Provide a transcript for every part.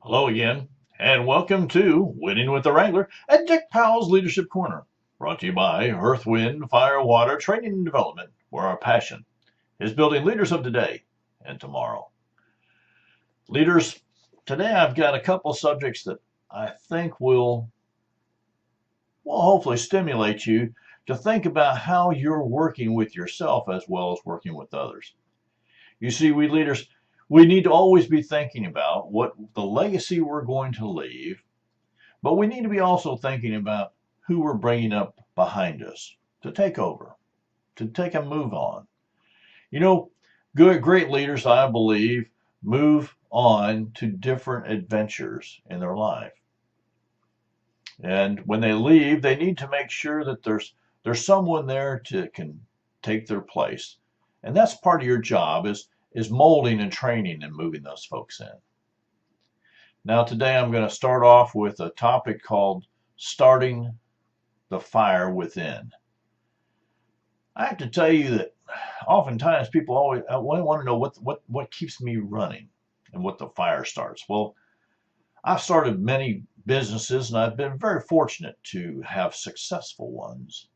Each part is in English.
Hello again, and welcome to Winning with the Wrangler at Dick Powell's Leadership Corner, brought to you by Earth, Wind, Fire, Water Training and Development, where our passion is building leaders of today and tomorrow. Leaders, today I've got a couple subjects that I think will hopefully stimulate you to think about how you're working with yourself as well as working with others. You see, we leaders, we need to always be thinking about what the legacy we're going to leave. But we need to be also thinking about who we're bringing up behind us to take over, to take a move on. You know, great leaders, I believe, move on to different adventures in their life. And when they leave, they need to make sure that there's someone there to can take their place. And that's part of your job is molding and training and moving those folks in. Now, today I'm going to start off with a topic called starting the fire within. I have to tell you that oftentimes people always want to know what keeps me running and what the fire starts. Well, I've started many businesses and I've been very fortunate to have successful ones.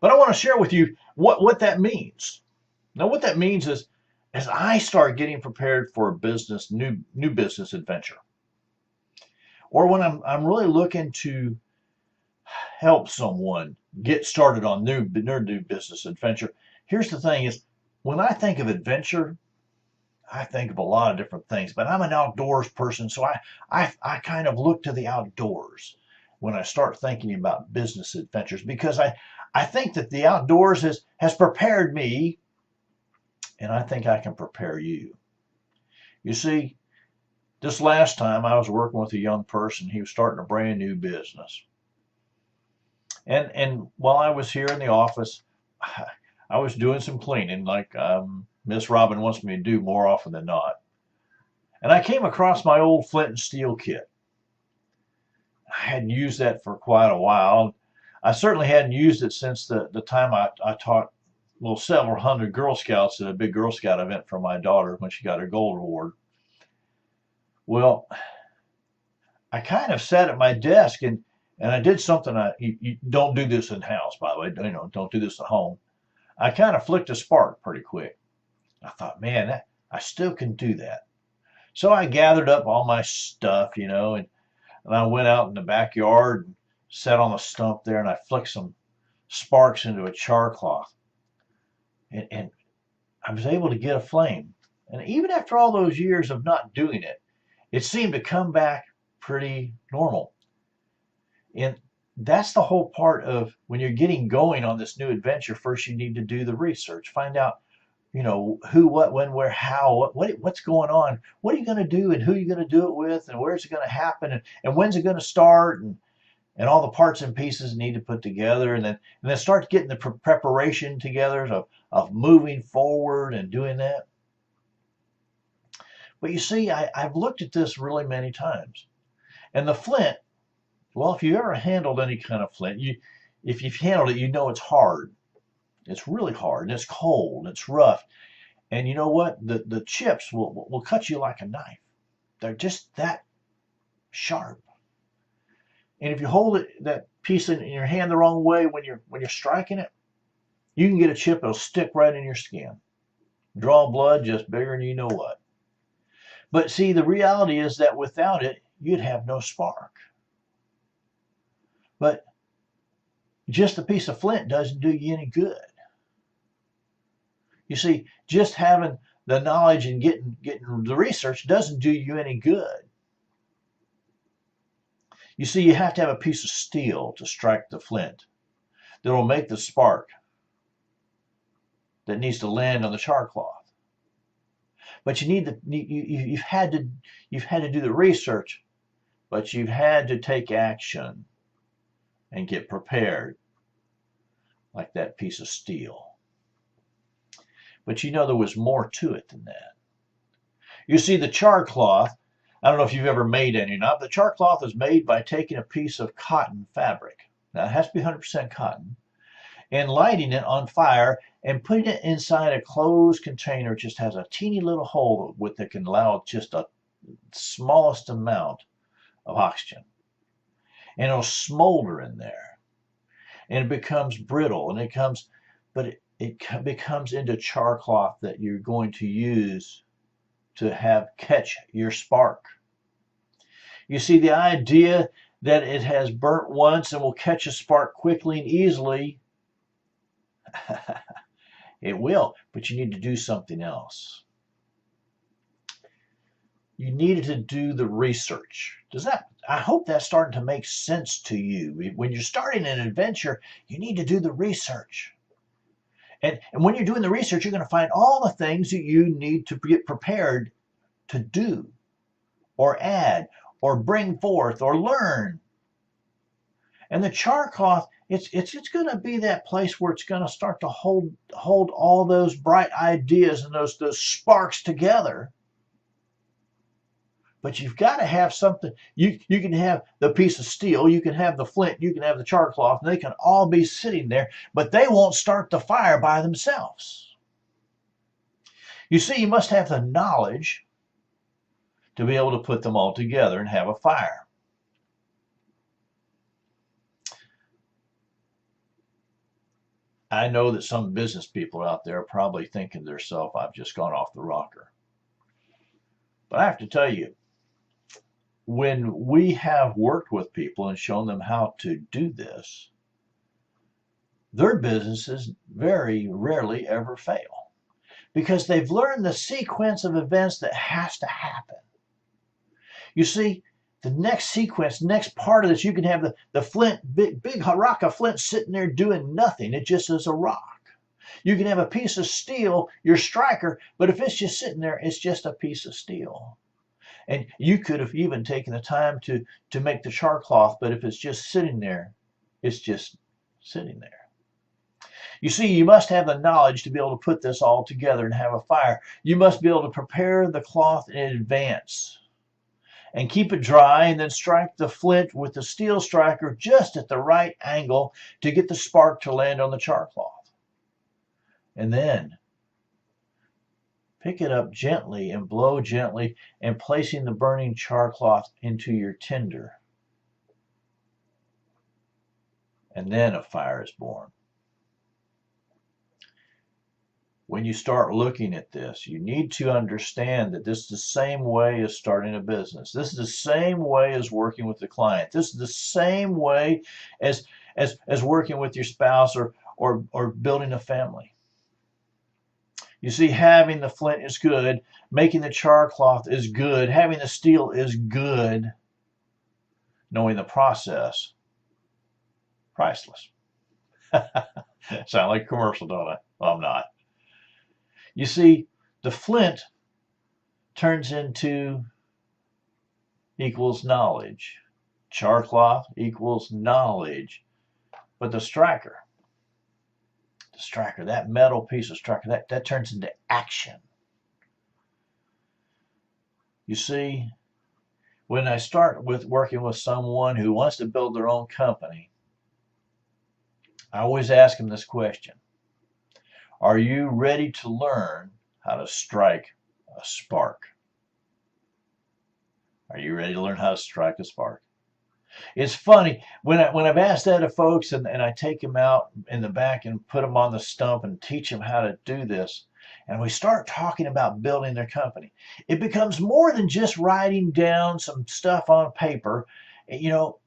But I want to share with you what that means. Now, what that means is as I start getting prepared for a new business adventure, or when I'm really looking to help someone get started on their new business adventure. Here's the thing is when I think of adventure, I think of a lot of different things, but I'm an outdoors person, so I kind of look to the outdoors when I start thinking about business adventures because I think that the outdoors has prepared me, and I think I can prepare you. You see, this last time I was working with a young person. He was starting a brand new business. And while I was here in the office, I was doing some cleaning like Miss Robin wants me to do more often than not. And I came across my old flint and steel kit. I hadn't used that for quite a while. I certainly hadn't used it since the time I taught several hundred Girl Scouts at a big Girl Scout event for my daughter when she got her gold award. Well, I kind of sat at my desk and I did something. You don't do this in house, by the way. Don't do this at home. I kind of flicked a spark pretty quick. I thought, man, I still can do that. So I gathered up all my stuff, and I went out in the backyard and sat on the stump there, and I flicked some sparks into a char cloth, and I was able to get a flame. And even after all those years of not doing it, it seemed to come back pretty normal. And that's the whole part of when you're getting going on this new adventure. First, you need to do the research, find out, who, what, when, where, how, what's going on, what are you going to do, and who are you going to do it with, and where's it going to happen, and when's it going to start, and all the parts and pieces need to put together, and then start getting the preparation together of moving forward and doing that. But you see, I've looked at this really many times, and the flint. Well, if you ever handled any kind of flint, if you've handled it, you know it's hard. It's really hard, and it's cold, and it's rough. And you know what? The chips will cut you like a knife. They're just that sharp. And if you hold that piece in your hand the wrong way when you're striking it, you can get a chip that'll stick right in your skin. Draw blood just bigger than you know what. But see, the reality is that without it, you'd have no spark. But just a piece of flint doesn't do you any good. You see, just having the knowledge and getting the research doesn't do you any good. You see, you have to have a piece of steel to strike the flint that will make the spark that needs to land on the char cloth. But you've had to do the research, but you've had to take action and get prepared like that piece of steel. But there was more to it than that. You see, the char cloth, I don't know if you've ever made any or not, the char cloth is made by taking a piece of cotton fabric. Now, it has to be 100% cotton, and lighting it on fire and putting it inside a closed container. It just has a teeny little hole that can allow just a smallest amount of oxygen. And it'll smolder in there. And it becomes brittle. And it becomes into char cloth that you're going to use to catch your spark. You see, the idea that it has burnt once and will catch a spark quickly and easily, it will, but you need to do something else. You needed to do the research. I hope that's starting to make sense to you. When you're starting an adventure, you need to do the research. And when you're doing the research, you're going to find all the things that you need to get prepared to do or add or bring forth or learn. And the char cloth, it's going to be that place where it's going to start to hold all those bright ideas and those sparks together. But you've got to have something. You can have the piece of steel, you can have the flint, you can have the char cloth, and they can all be sitting there, but they won't start the fire by themselves. You see, you must have the knowledge to be able to put them all together and have a fire. I know that some business people out there are probably thinking to themselves, I've just gone off the rocker. But I have to tell you, when we have worked with people and shown them how to do this, their businesses very rarely ever fail because they've learned the sequence of events that has to happen. You see, the next sequence, next part of this, you can have the flint, big rock of flint sitting there doing nothing. It just is a rock. You can have a piece of steel, your striker, but if it's just sitting there, it's just a piece of steel. And you could have even taken the time to make the char cloth, but if it's just sitting there, it's just sitting there. You see, you must have the knowledge to be able to put this all together and have a fire. You must be able to prepare the cloth in advance and keep it dry and then strike the flint with the steel striker just at the right angle to get the spark to land on the char cloth. And then pick it up gently and blow gently and placing the burning char cloth into your tinder. And then a fire is born. When you start looking at this, you need to understand that this is the same way as starting a business. This is the same way as working with the client. This is the same way as working with your spouse or building a family. You see, having the flint is good. Making the char cloth is good. Having the steel is good. Knowing the process, priceless. Sound like a commercial, don't I? Well, I'm not. You see, the flint turns into equals knowledge. Char cloth equals knowledge. But the striker, that metal piece of striker, that turns into action. You see, when I start with working with someone who wants to build their own company, I always ask them this question. Are you ready to learn how to strike a spark? Are you ready to learn how to strike a spark? It's funny, when I've asked that of folks and I take them out in the back and put them on the stump and teach them how to do this, and we start talking about building their company, it becomes more than just writing down some stuff on paper. You know,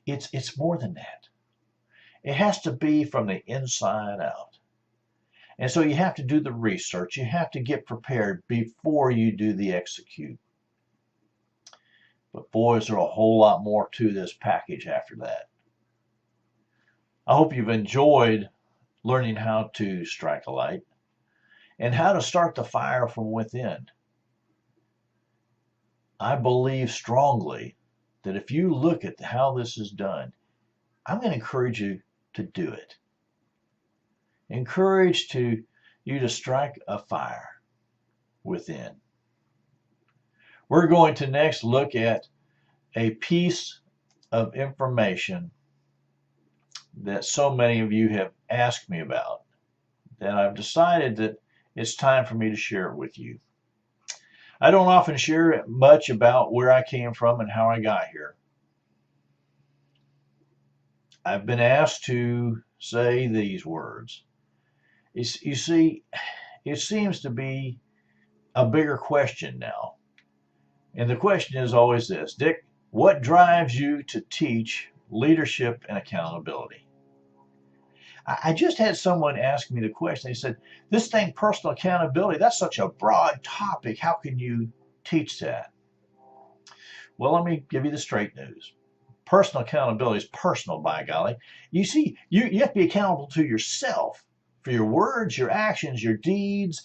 it's more than that. It has to be from the inside out. And so you have to do the research. You have to get prepared before you do the execute. But boy, is there a whole lot more to this package after that. I hope you've enjoyed learning how to strike a light and how to start the fire from within. I believe strongly that if you look at how this is done, I'm going to encourage you to do it. Encourage you to strike a fire within. We're going to next look at a piece of information that so many of you have asked me about that I've decided that it's time for me to share it with you. I don't often share much about where I came from and how I got here. I've been asked to say these words. You see, it seems to be a bigger question now. And the question is always this: Dick, what drives you to teach leadership and accountability? I just had someone ask me the question. They said, this thing, personal accountability, that's such a broad topic. How can you teach that? Well, let me give you the straight news. Personal accountability is personal, by golly. You see, you have to be accountable to yourself for your words, your actions, your deeds,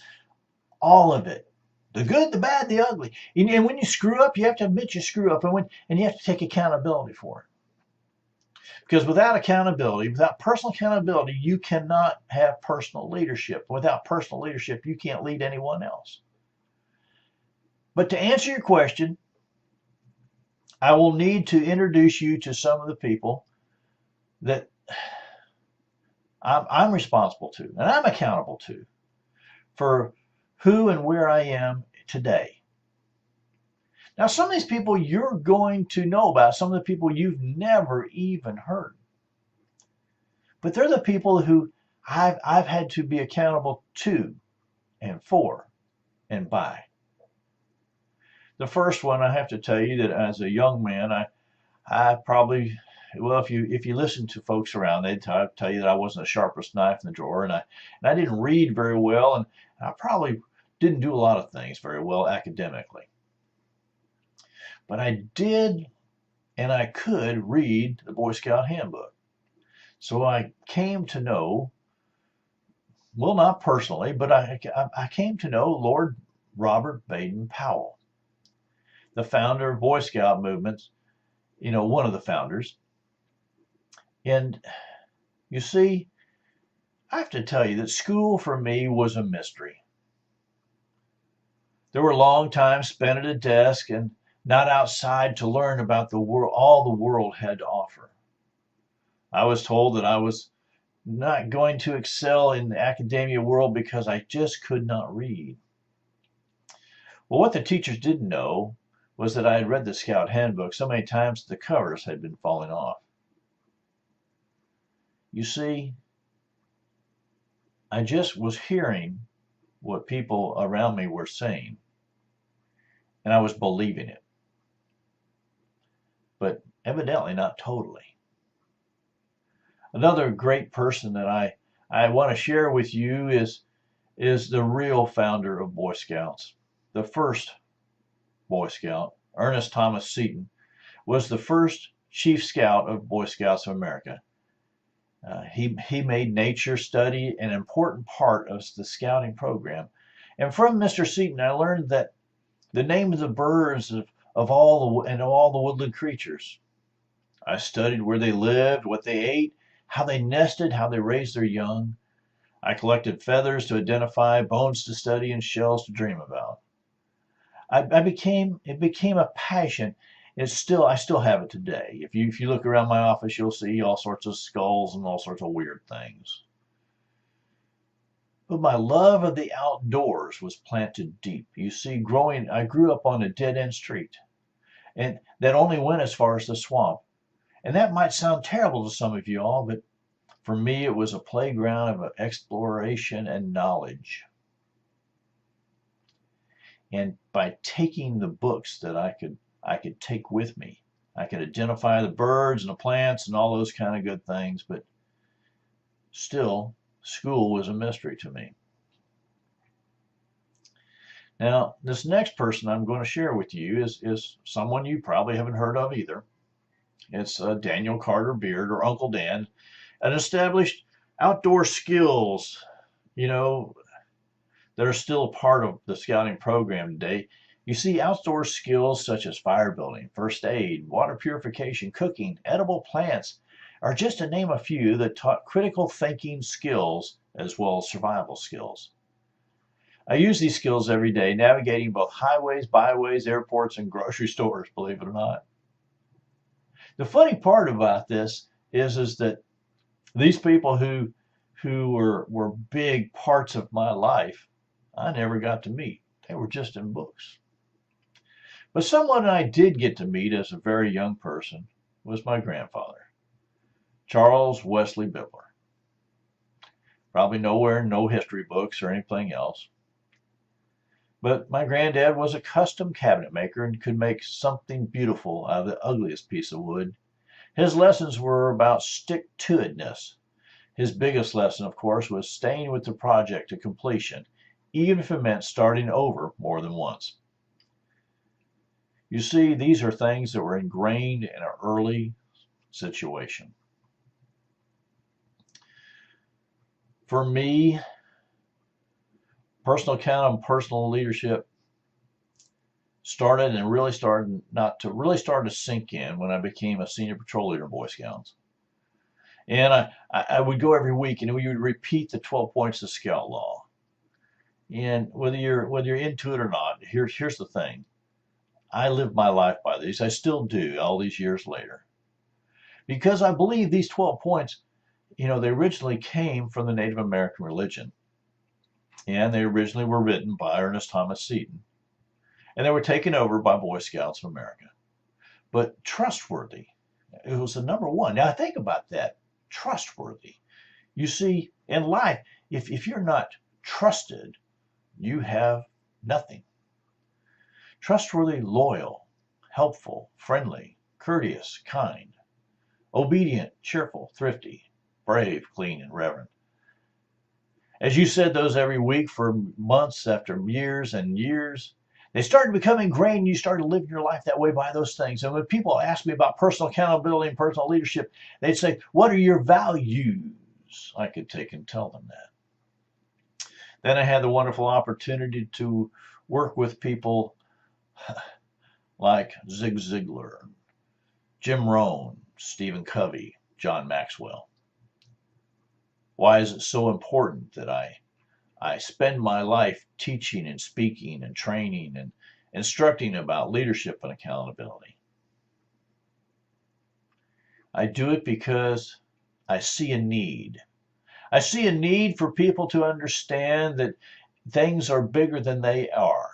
all of it. The good, the bad, the ugly. And when you screw up, you have to admit you screw up, and you have to take accountability for it. Because without accountability, without personal accountability, you cannot have personal leadership. Without personal leadership, you can't lead anyone else. But to answer your question, I will need to introduce you to some of the people that I'm responsible to and I'm accountable to for who and where I am today. Now, some of these people you're going to know about, some of the people you've never even heard. But they're the people who I've had to be accountable to and for and by. The first one, I have to tell you that as a young man, I probably, well, if you listen to folks around, they'd tell you that I wasn't the sharpest knife in the drawer, and I didn't read very well, and I probably didn't do a lot of things very well academically. But I did, and I could read the Boy Scout Handbook. So I came to know, well, not personally, but I came to know Lord Robert Baden-Powell, the founder of Boy Scout movements, one of the founders. And you see, I have to tell you that school for me was a mystery. There were long times spent at a desk and not outside to learn about the world, all the world had to offer. I was told that I was not going to excel in the academia world because I just could not read. Well, what the teachers didn't know was that I had read the Scout Handbook so many times the covers had been falling off. You see, I just was hearing what people around me were saying, and I was believing it. But evidently not totally. Another great person that I want to share with you is the real founder of Boy Scouts. The first Boy Scout, Ernest Thomas Seton, was the first Chief Scout of Boy Scouts of America. He made nature study an important part of the scouting program. And from Mr. Seton, I learned that the name of the birds of all the woodland creatures. I studied where they lived, what they ate, how they nested, how they raised their young. I collected feathers to identify, bones to study, and shells to dream about. It became a passion. I still have it today. If you look around my office, you'll see all sorts of skulls and all sorts of weird things. But my love of the outdoors was planted deep. You see, I grew up on a dead-end street, and that only went as far as the swamp. And that might sound terrible to some of you all, but for me, it was a playground of exploration and knowledge. And by taking the books that I could take with me, I could identify the birds and the plants and all those kind of good things, but still, school was a mystery to me. Now, this next person I'm going to share with you is someone you probably haven't heard of either. It's Daniel Carter Beard, or Uncle Dan, an established outdoor skills, that are still a part of the scouting program today. You see, outdoor skills such as fire building, first aid, water purification, cooking, edible plants are just to name a few that taught critical thinking skills as well as survival skills. I use these skills every day, navigating both highways, byways, airports, and grocery stores, believe it or not. The funny part about this is that these people who were big parts of my life, I never got to meet. They were just in books. But someone I did get to meet as a very young person was my grandfather, Charles Wesley Bibler. Probably nowhere in no history books or anything else. But my granddad was a custom cabinet maker and could make something beautiful out of the ugliest piece of wood. His lessons were about stick-to-itness. His biggest lesson, of course, was staying with the project to completion, even if it meant starting over more than once. You see, these are things that were ingrained in an early situation. For me, personal account and personal leadership started to sink in when I became a senior patrol leader in Boy Scouts. And I would go every week and we would repeat the 12 points of Scout Law. And whether you're into it or not, here's the thing. I live my life by these. I still do all these years later. Because I believe these 12 points, they originally came from the Native American religion. And they originally were written by Ernest Thomas Seton. And they were taken over by Boy Scouts of America. But trustworthy, it was the number one. Now think about that, trustworthy. You see, in life, if you're not trusted, you have nothing. Trustworthy, loyal, helpful, friendly, courteous, kind, obedient, cheerful, thrifty, brave, clean, and reverent. As you said those every week for months after years and years, they started becoming ingrained. You started living your life that way by those things. And when people ask me about personal accountability and personal leadership, they'd say, what are your values? I could take and tell them that. Then I had the wonderful opportunity to work with people like Zig Ziglar, Jim Rohn, Stephen Covey, John Maxwell. Why is it so important that I spend my life teaching and speaking and training and instructing about leadership and accountability? I do it because I see a need. I see a need for people to understand that things are bigger than they are.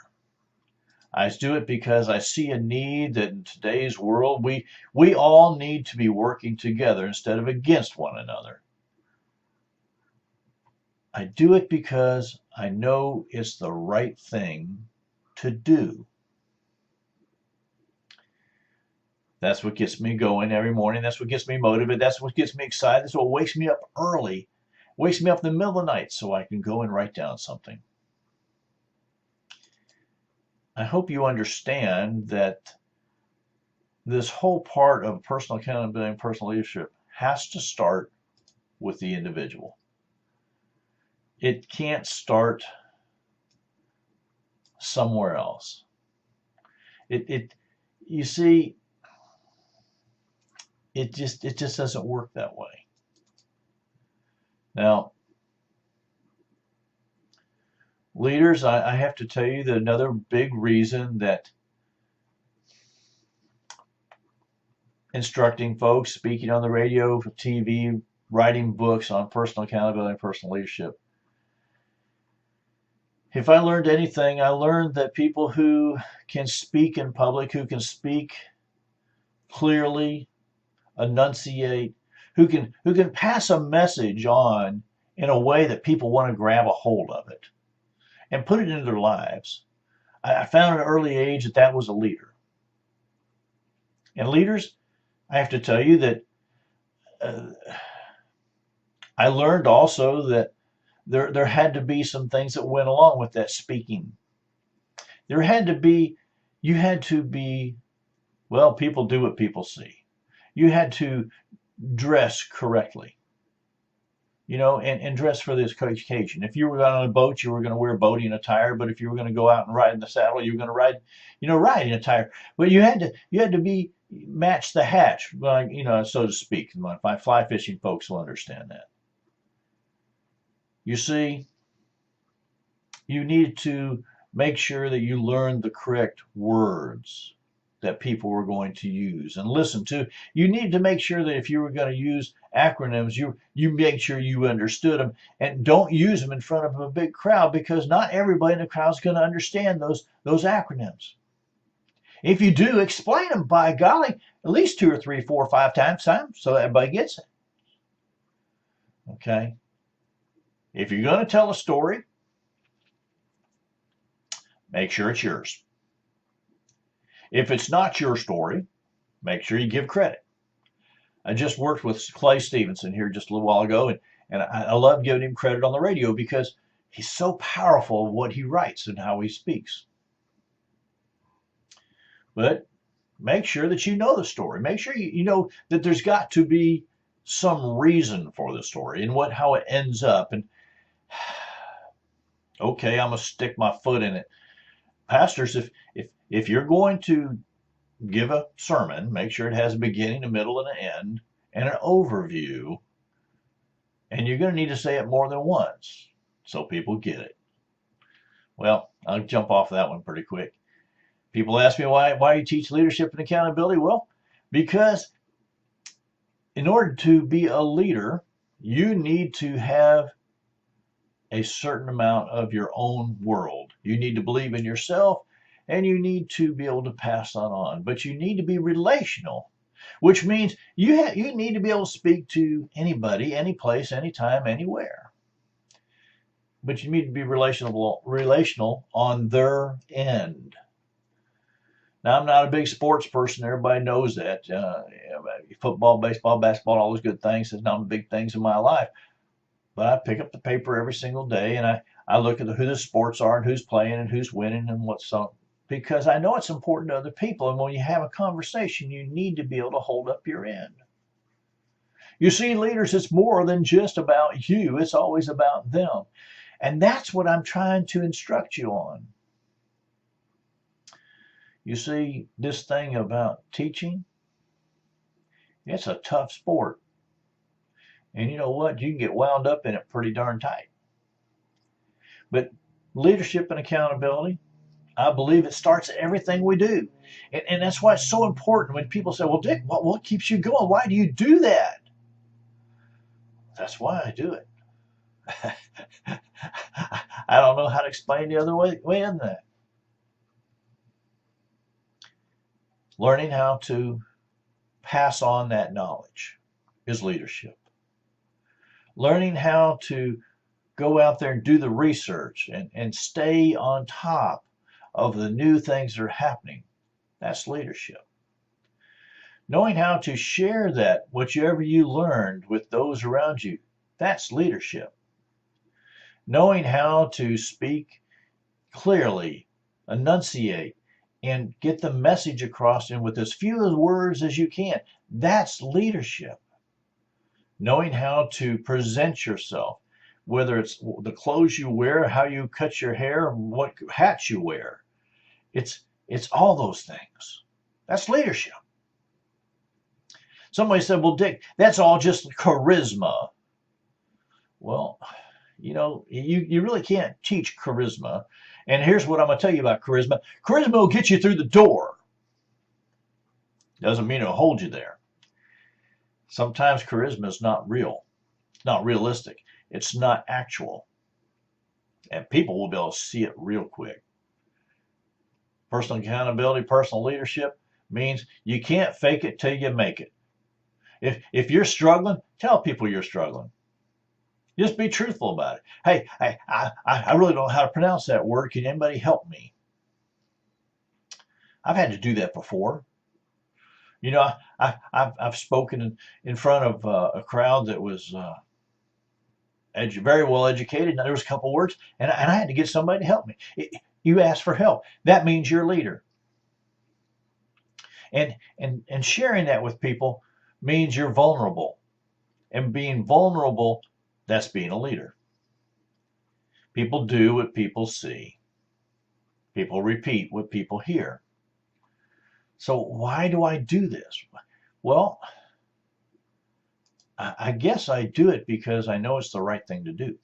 I do it because I see a need that in today's world, we all need to be working together instead of against one another. I do it because I know it's the right thing to do. That's what gets me going every morning. That's what gets me motivated. That's what gets me excited. That's what wakes me up early, wakes me up in the middle of the night so I can go and write down something. I hope you understand that this whole part of personal accountability and personal leadership has to start with the individual. It can't start somewhere else. You see, it just doesn't work that way. Now, leaders, I have to tell you that another big reason that instructing folks, speaking on the radio, TV, writing books on personal accountability and personal leadership, if I learned anything, I learned that people who can speak in public, who can speak clearly, enunciate, who can pass a message on in a way that people want to grab a hold of it and put it into their lives. I found at an early age that was a leader. And leaders, I have to tell you that I learned also that there had to be some things that went along with that speaking. You had to be, well, people do what people see. You had to dress correctly, and dress for this occasion. If you were on a boat, you were going to wear boating attire, but if you were going to go out and ride in the saddle, you were going to ride, riding attire. But you had to be match the hatch, so to speak. My fly fishing folks will understand that. You see, you need to make sure that you learn the correct words that people were going to use and listen to. You need to make sure that if you were going to use acronyms, you make sure you understood them, and don't use them in front of a big crowd, because not everybody in the crowd is going to understand those acronyms. If you do, explain them, by golly, at least 2 or 3, 4 or 5 times so everybody gets it. Okay? If you're going to tell a story, make sure it's yours. If it's not your story, make sure you give credit. I just worked with Clay Stevenson here just a little while ago, and I love giving him credit on the radio because he's so powerful of what he writes and how he speaks. But make sure that you know the story. Make sure you know that there's got to be some reason for the story and how it ends up. And okay, I'm gonna stick my foot in it. Pastors, if you're going to give a sermon, make sure it has a beginning, a middle, and an end, and an overview. And you're going to need to say it more than once so people get it. Well, I'll jump off that one pretty quick. People ask me why you teach leadership and accountability. Well, because in order to be a leader, you need to have a certain amount of your own world. You need to believe in yourself, and you need to be able to pass that on. But you need to be relational, which means you need to be able to speak to anybody, any place, anytime, anywhere. But you need to be relational on their end. Now, I'm not a big sports person. Everybody knows that. Football, baseball, basketball, all those good things is not the big things in my life. But I pick up the paper every single day, and I look at who the sports are and who's playing and who's winning and what's on, because I know it's important to other people. And when you have a conversation, you need to be able to hold up your end. You see, leaders, it's more than just about you. It's always about them. And that's what I'm trying to instruct you on. You see, this thing about teaching, it's a tough sport. And you know what? You can get wound up in it pretty darn tight. But leadership and accountability, I believe it starts at everything we do. And that's why it's so important when people say, well, Dick, what keeps you going? Why do you do that? That's why I do it. I don't know how to explain the other way in that. Learning how to pass on that knowledge is leadership. Learning how to go out there and do the research and stay on top of the new things that are happening, that's leadership. Knowing how to share that, whatever you learned, with those around you, that's leadership. Knowing how to speak clearly, enunciate, and get the message across in with as few words as you can, that's leadership. Knowing how to present yourself, whether it's the clothes you wear, how you cut your hair, what hats you wear. It's all those things. That's leadership. Somebody said, well, Dick, that's all just charisma. Well, you know, you really can't teach charisma. And here's what I'm going to tell you about charisma. Charisma will get you through the door. Doesn't mean it'll hold you there. Sometimes charisma is not real. It's not realistic. It's not actual. And people will be able to see it real quick. Personal accountability, personal leadership means you can't fake it till you make it. If you're struggling, tell people you're struggling. Just be truthful about it. Hey, I really don't know how to pronounce that word. Can anybody help me? I've had to do that before. You know, I've spoken in front of a crowd that was very well educated. Now, there was a couple words, and I had to get somebody to help me. You ask for help. That means you're a leader. And sharing that with people means you're vulnerable. And being vulnerable, that's being a leader. People do what people see. People repeat what people hear. So why do I do this? Well, I guess I do it because I know it's the right thing to do.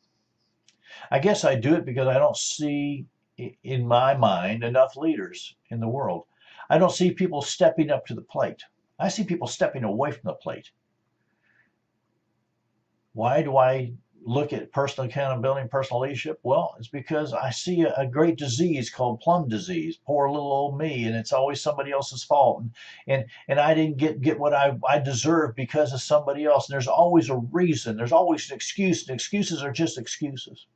I guess I do it because I don't see, in my mind, enough leaders in the world. I don't see people stepping up to the plate. I see people stepping away from the plate. Why do I look at personal accountability and personal leadership? Well, it's because I see a great disease called plum disease. Poor little old me, and it's always somebody else's fault. And I didn't get what I deserve because of somebody else. And there's always a reason. There's always an excuse, and excuses are just excuses.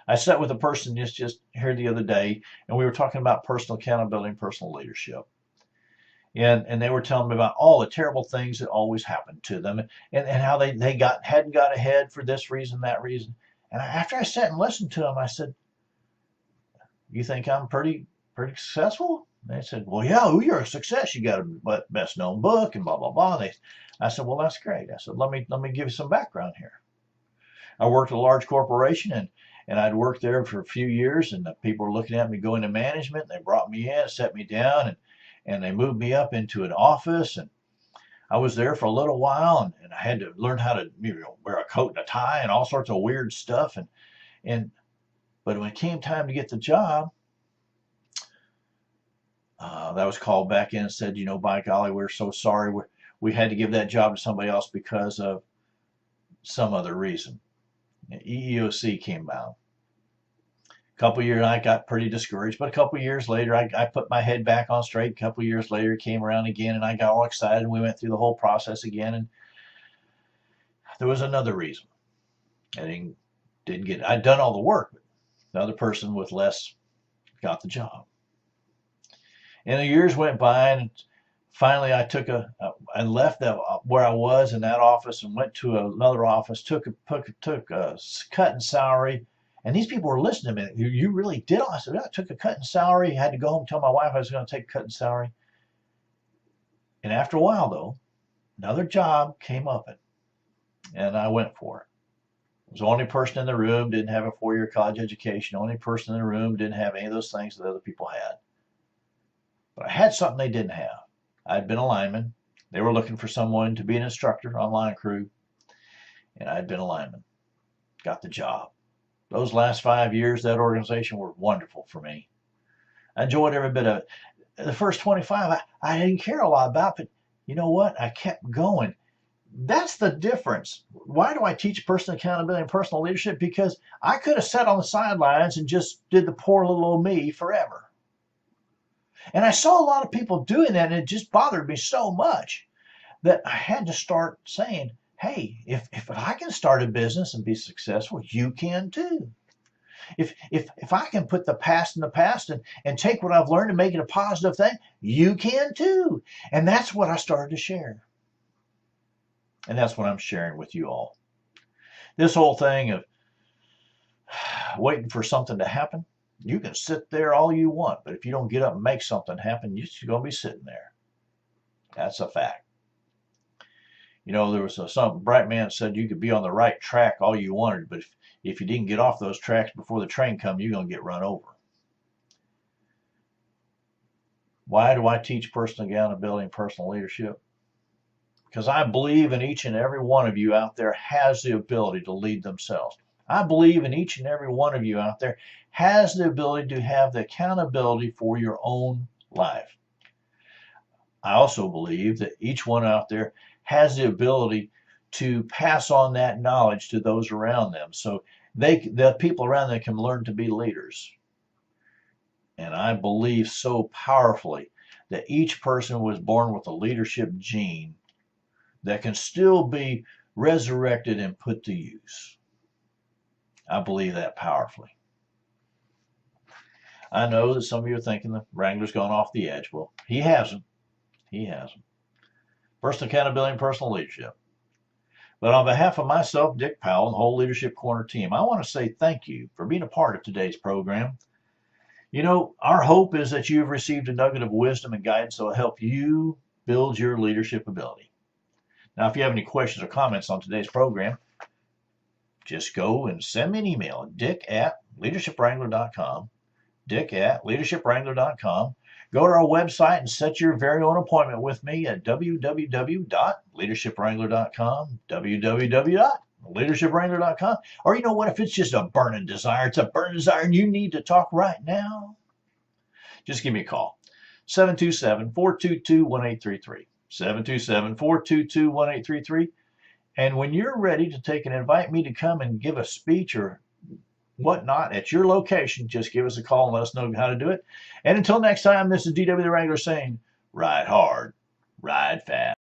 I sat with a person just here the other day, and we were talking about personal accountability and personal leadership. And they were telling me about all the terrible things that always happened to them, and how they hadn't got ahead for this reason, that reason. And after I sat and listened to them, I said, "You think I'm pretty successful?" And they said, "Well, yeah, you're a success. You got a best known book and blah blah blah." I said, "Well, that's great." I said, "Let me give you some background here. I worked at a large corporation, and I'd worked there for a few years, and the people were looking at me go into management. They brought me in, set me down, and they moved me up into an office, and I was there for a little while, and I had to learn how to wear a coat and a tie and all sorts of weird stuff, and but when it came time to get the job, that was called back in and said, by golly, we're so sorry, we had to give that job to somebody else because of some other reason. EEOC came out. A couple of years, I got pretty discouraged, but a couple of years later, I put my head back on straight. A couple of years later, it came around again, and I got all excited, and we went through the whole process again, and there was another reason. I didn't get it. I'd done all the work, but the other person with less got the job. And the years went by, and finally I I left where I was in that office and went to another office, took a cut in salary. And these people were listening to me. You really did all? I said, I took a cut in salary. Had to go home and tell my wife I was going to take a cut in salary. And after a while, though, another job came up, and I went for it. I was the only person in the room, didn't have a 4-year college education. The only person in the room, didn't have any of those things that other people had. But I had something they didn't have. I'd been a lineman. They were looking for someone to be an instructor on line crew. And I'd been a lineman. Got the job. Those last 5 years, that organization were wonderful for me. I enjoyed every bit of it. The first 25, I didn't care a lot about, but you know what? I kept going. That's the difference. Why do I teach personal accountability and personal leadership? Because I could have sat on the sidelines and just did the poor little old me forever. And I saw a lot of people doing that, and it just bothered me so much that I had to start saying, hey, if I can start a business and be successful, you can too. If I can put the past in the past and take what I've learned and make it a positive thing, you can too. And that's what I started to share. And that's what I'm sharing with you all. This whole thing of waiting for something to happen, you can sit there all you want, but if you don't get up and make something happen, you're just going to be sitting there. That's a fact. There was some bright man said you could be on the right track all you wanted, but if you didn't get off those tracks before the train comes, you're going to get run over. Why do I teach personal accountability and personal leadership? Because I believe in each and every one of you out there has the ability to lead themselves. I believe in each and every one of you out there has the ability to have the accountability for your own life. I also believe that each one out there has the ability to pass on that knowledge to those around them, so the people around them can learn to be leaders. And I believe so powerfully that each person was born with a leadership gene that can still be resurrected and put to use. I believe that powerfully. I know that some of you are thinking the Wrangler's gone off the edge. Well, he hasn't. He hasn't. Personal accountability and personal leadership. But on behalf of myself, Dick Powell, and the whole Leadership Corner team, I want to say thank you for being a part of today's program. Our hope is that you've received a nugget of wisdom and guidance that will help you build your leadership ability. Now, if you have any questions or comments on today's program, just go and send me an email at dick@leadershipwrangler.com, dick@leadershipwrangler.com. Go to our website and set your very own appointment with me at www.leadershipwrangler.com, www.leadershipwrangler.com. Or you know what, if it's just a burning desire, it's a burning desire and you need to talk right now, just give me a call. 727-422-1833. 727-422-1833. And when you're ready to take and invite me to come and give a speech or whatnot at your location, just give us a call and let us know how to do it. And until next time, this is DW the Wrangler saying, ride hard.